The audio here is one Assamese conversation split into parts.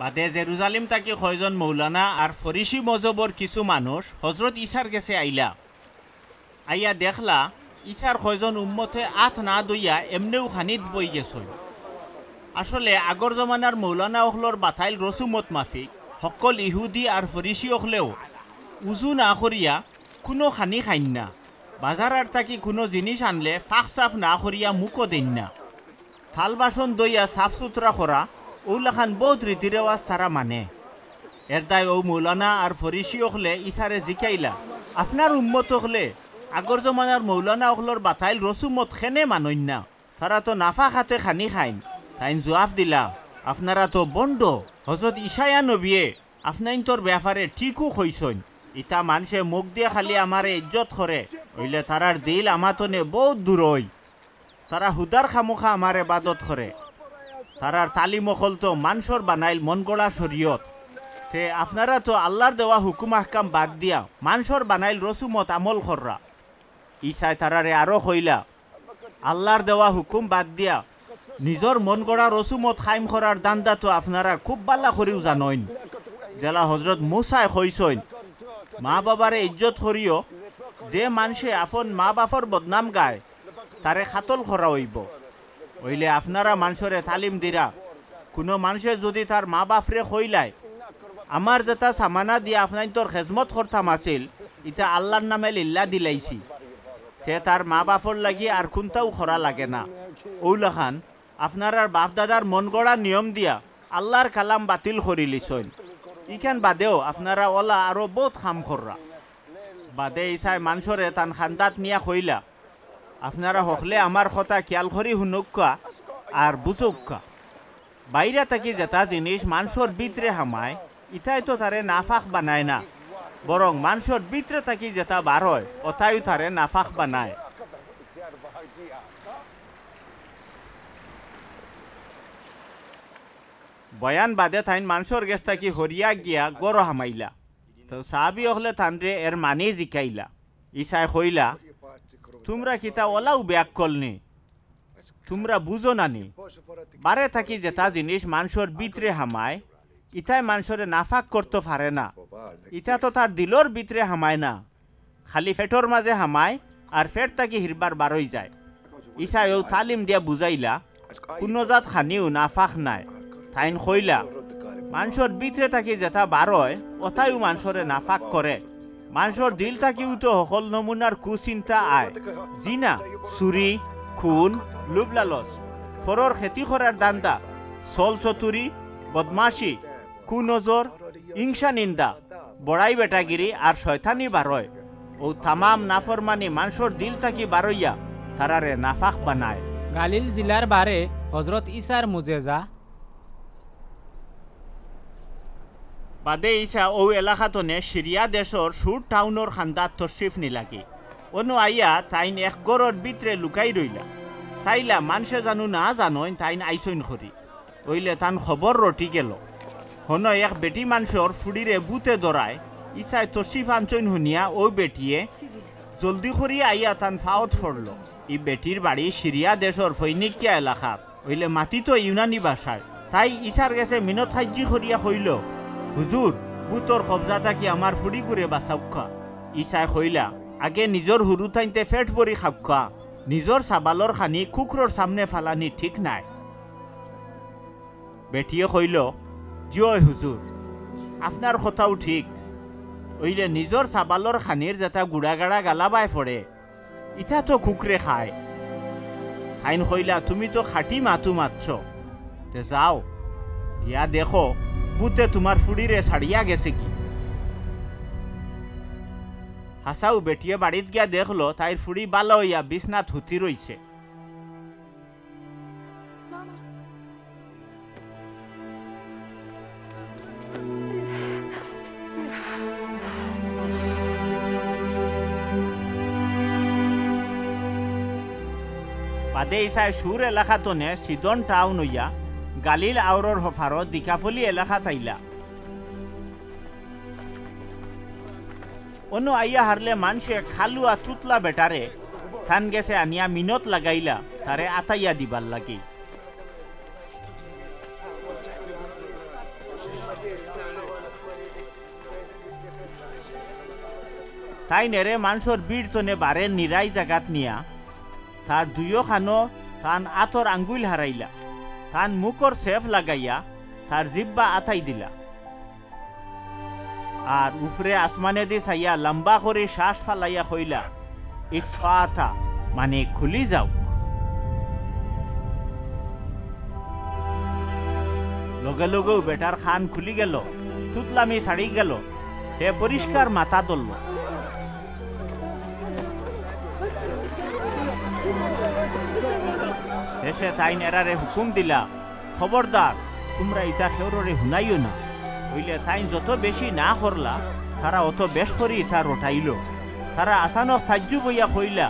বাদে জেরুজালেম তাকে কয়জন মৌলানা আর ফরিসি মজবর কিছু মানুষ হজরত ঈসার কাছে আইলা আইয়া দেখলা ঈসার কয়জন উম্মতে আথ না দইয়া এমনেও হানিত বই গেছই। আসলে আগর জমানার মৌলানা অখলর বাতাইল রসুমত মাফিক সকল ইহুদি আর ফরিসি অখলেও উজু না করিয়া কোনো খানি খাইন না, বাজার থাকি কোনো জিনিস আনলে ফাঁক সাফ না করিয়া মুখও দেন না, থাল বাসন দইয়া সাফ সুতরা করা ওলাখান বহুত রীতি রেওয়াজ তারা মানে। এর দায় ও মৌলানা আর ফরিসি অখলে ইথারে জিকাইলা আপনার উম্মত হলে আগর জমানার মৌলানা অখলর বাতাইল রসুমত খেনে মানইন না, তারা তো নাফা খাতে খানি খাইন। তাইন জবাব দিলা আপনারা তো বন্ড। হজরত ঈশায়া নবিয়ে আপনাইন তোর ব্যাপারে ঠিকও কইসইন, ইটা মানুষে মুখ দিয়ে খালি আমারে ইজ্জত করে হইলে তারার দিল আমাতনে বহুত দূর হই, তারা হুদার খামোখা আমার এবাদত করে। তারার তালিম অকল তো মানুষর বানাইল মন গড়া শরীয়ত। তে আপনারা তো আল্লাহর দেওয়া হুকুম আহকাম বাদ দিয়া মানুষর বানাইল রসুমত আমল কররা। ঈশায় তারারে আরো কইলা আল্লাহর দেওয়া হুকুম বাদ দিয়া নিজর মন গড়া রসুমত খাইম করার দান্দা তো আপনারা খুব বালা করিও জানইন। জেলা হজরত মুসায় কইসইন মা বাবারে ইজ্জত করিও, যে মানুষে আপন মা বাপর বদনাম গায় তারে খাতল করা হইব। হইলে আপনারা মানুষরে তালিম দিরা কোনো মানুষে যদি তার মা বাপরে কইলায় আমার যেটা সামানা দিয়া আপনার তোর খেজমত করতাম আছিল ইটা আল্লাহর নামে লিল্লা দিলাইছি, তে তার মা বাপর লাগি আর কোনটাও খরা লাগে না। ওলাখান আপনার বাপ দাদার মন গড়া নিয়ম দিয়া আল্লাহর কালাম বাতিল করি লিছইন। ইখান বাদেও আপনারা ওলা আরো বহুত খাম কররা। বাদে ইসাই মানুষরে তান খান্দাত নিয়া কইলা আপনারা হকলে আমার কথা খেয়াল করি শুনুকা আর বুঝুকা। বাইরে থাকি যেটা জিনিস মানুষের ভিতরে হামায় ইটাই তো তারে নাফাক বানায় না, বরং মানুষের ভিতরে থাকি যেটা বার হয় ওটাই তারে নাফাক বানায়। বয়ান বাদে থাইন মানুষের গেছ থাকি হরিয়া গিয়া গড় হামাইলা। তো সাহাবি হলে থানরে এর মানি জিকাইলা। ইসাই কইলা তোমরা কিতা ওলাও ব্যাক করনি, তোমরা বুঝো নানি বারে থাকি যেটা জিনিস মানুষের ভিতরে হামায় ইটাই মানুষরে নাফাক করতে পারে না, ইটা তো তার দিলর ভিতরে হামায় না, খালি ফেটর মাঝে হামায় আর ফেট থাকি হিরবার বারই যায়। ইসাই ও তালিম দিয়া বুঝাইলা কোনো জাত খানিও নাফাক নাই। তাইন কইলা মানুষের ভিতরে থাকি যেটা বার হয় ওটাইও মানুষরে নাফাক করে। মানুষের দিল থাকিও তো সকল নমুনার কুচিন্তা আয়, জিনা, চুরি, খুন, লোভ লালচ, ফরর খেতি করার দান্দা, চল চতুরি, বদমাশি, কুনজর, হিংসা নিন্দা, বড়াই বেটাগিরি আর শয়তানি বারয়। ও তামাম নাফরমানি মানুষের দিল থাকি বারইয়া তারারে নাফাক বানায়। গালিল জিলার বারে হজরত ঈসার মুজেজা। বাদে ঈসা ও এলাকাতনে সিরিয়া দেশর সুর টাউনের খান্দাত তশরিফ নিলাকি। অনু আইয়া তাইন এক গড়র ভিতরে লুকাই রইলা, চাইলা মানুষে জানু না জানইন তাইন আইসইন করি। ওইলে তান খবর রটি গেল। হন এক বেটি মানুষের ফুড়িরে বুতে দরায় ঈসায় তশরিফ আনচইন শুনিয়া ওই বেটিয়ে জলদি করি আইয়া তান ফাওত ফরল। ই বেটির বাড়ি সিরিয়া দেশর ফৈনিকিয়া এলাকা, ওইলে মাটি তো ইউনানি ভাষায়। তাই ঈসার গেছে মিনত সাজ্জি করিয়া হইল হুজুর বুতর কবজা থাকি আমার ফুড়ি করে বাঁচাউকা। ঈসাই কইলা আগে নিজর হুরু থাইতে ফেট ভরি খাবকা, নিজর সাবালর খানি কুকুরর সামনে ফালানি ঠিক নাই। বেটিয়ে কইল জয় হুজুর আপনার কথাও ঠিক, ওইলে নিজর সাবালর খানির যেটা গুড়াগাড়া গালাবাই পড়ে ইটা তো কুকুরে খায়। তাইন কইলা তুমি তো খাটি মাতু মাতছ, তে যাও ইয়া দেখো বুতে তোমার ফুড়িরে ছাড়িয়া গেছে কি। হাসাও বেটিয়ে বাড়িত গিয়া দেখলো তাইর ফুড়ি বালা হইয়া বিছনাত হুতি রইছে। বাদে ইসায় সুর এলাকাতনে সিদন টাউন হইয়া গালিল আউরর হফারত দিকাফলি এলাকা তাইলা। অন্য আইয়া হারলে মানুষে খালুয়া তুতলা বেটারে থান গেছে আনিয়া মিনত লাগাইলা তারে আতাইয়া দিবার লাগি। তাই নেরে মানুষের বীর তনে বারে নিরাই জাগাত নিয়া তার দুইও খানো তান আতর আঙ্গুল হারাইলা তান মুখর সেফ লাগাইয়া তার জিব্বা আতাই দিলা আর উপরে আসমানে দি চাইয়া লম্বা করে শ্বাস ফালাইয়া হইলা ইফাতা মানে খুলি যাও লগে লগেও বেটার খান খুলি গেল তুতলামি ছাড়ি গেল হে পরিষ্কার মাথা দলল দেশে তাই নেরারে হুকুম দিলা খবরদার তোমরা ইটা খেউরে হুনাইও না হইলে তাই যত বেশি না করলা তারা অত বেশ করি ইটা রটাইল তারা আসানক থাজ্যু বইয়া কইলা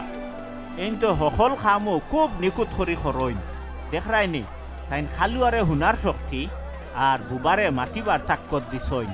এই তো সকল খামও খুব নিকুত করি খরইন দেখরাইনি তাই খালুয়ারে হুনার শক্তি আর বুবারে মাতিবার তাক্কত দিছইন